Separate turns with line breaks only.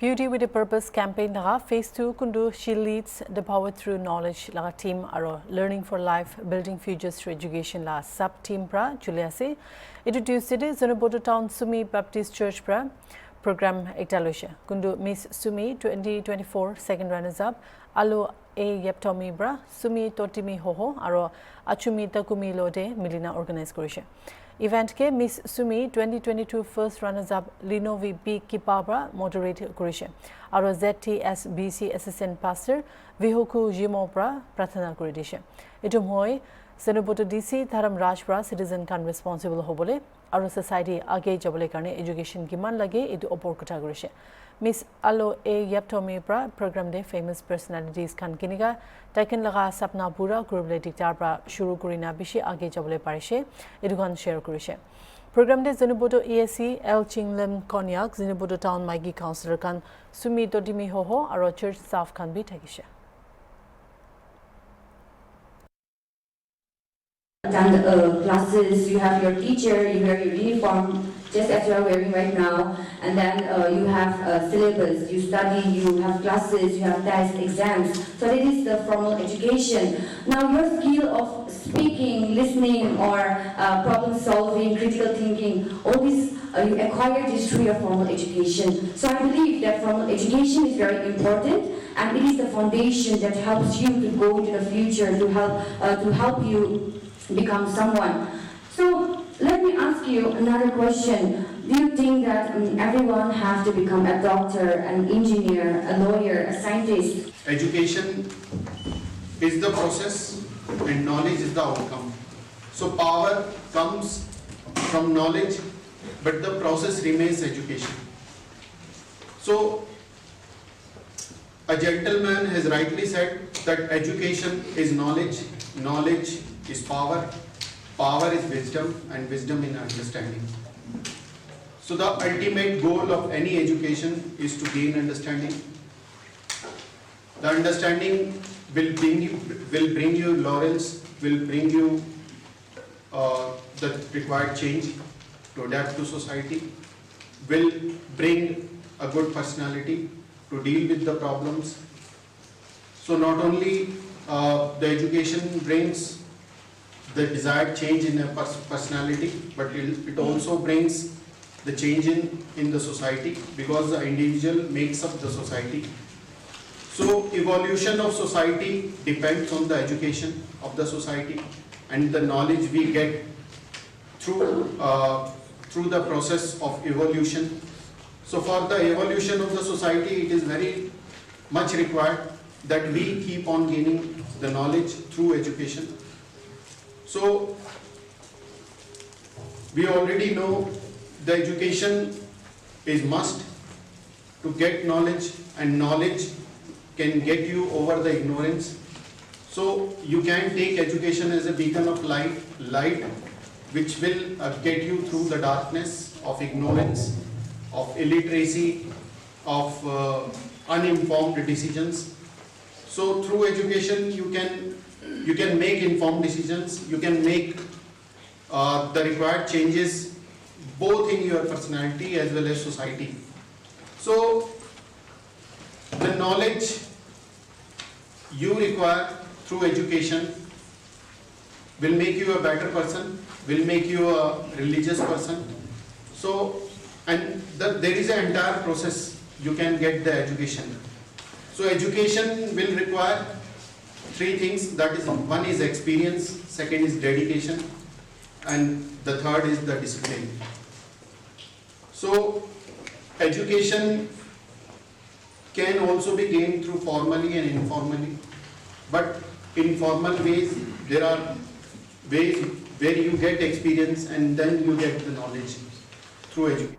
Beauty with a Purpose campaign laga phase 2 kundu she leads the power through knowledge laga team aro learning for life building futures through education la sub team pra Julia se introduced it Zonobodo town Sumi Baptist Church pra program ektalosha kundu Miss Sumi 2024 second runners up Alo A Yeptomi bra Sumi Totimi Hoho aro Achumi Takumi Lode Milina organize korisha Event ke Miss Sumi 2022 first runners up Linovi B Kipabra moderate korisha aro ZTS BC assistant pastor Vihoku Jimopra prathana koridisha etum hoy Zonobodo DC Dharam Rajpra citizen kan responsible hobole aro society age jabole karne education giman lage etu opor kotha korisha Miss Alo A Yeptomi pra program de famous personalities kan kiniga taken laga sapna pura group dictar pra shuru kurina bishi age jabole parishe edukan share korishe program de Zonobodo ESC L Chinglem Konyak Zonobodo town Maigi councillor kan Sumi Todimi Hoho aro church staff kan bi takishe
attend classes, you have your teacher, you wear your uniform, just as you are wearing right now, and then you have syllabus, you study, you have classes, you have tests, exams. So it is the formal education. Now your skill of speaking, listening, or problem solving, critical thinking, all this you acquire this through your formal education. So I believe that formal education is very important, and it is the foundation that helps you to go into the future, to help you become someone. So let me ask you another question. Do you think that everyone has to become a doctor, an engineer, a lawyer, a scientist?
Education is the process and knowledge is the outcome. So power comes from knowledge, but the process remains education. So a gentleman has rightly said that education is knowledge, knowledge is power, power is wisdom, and wisdom in understanding. So the ultimate goal of any education is to gain understanding. The understanding will bring you laurels, will bring you the required change to adapt to society, will bring a good personality to deal with the problems. So not only the education brings the desired change in a personality, but it also brings the change in the society, because the individual makes up the society. So evolution of society depends on the education of the society and the knowledge we get through the process of evolution. So for the evolution of the society, it is very much required that we keep on gaining the knowledge through education. So we already know the education is must to get knowledge, and knowledge can get you over the ignorance. So you can take education as a beacon of light which will get you through the darkness of ignorance, of illiteracy, of uninformed decisions. So through education you can make informed decisions, you can make the required changes both in your personality as well as society. So the knowledge you require through education will make you a better person, will make you a religious person. So there is an entire process you can get the education. So education will require three things, that is, one is experience, second is dedication, and the third is the discipline. So education can also be gained through formally and informally, but in formal ways there are ways where you get experience and then you get the knowledge through education.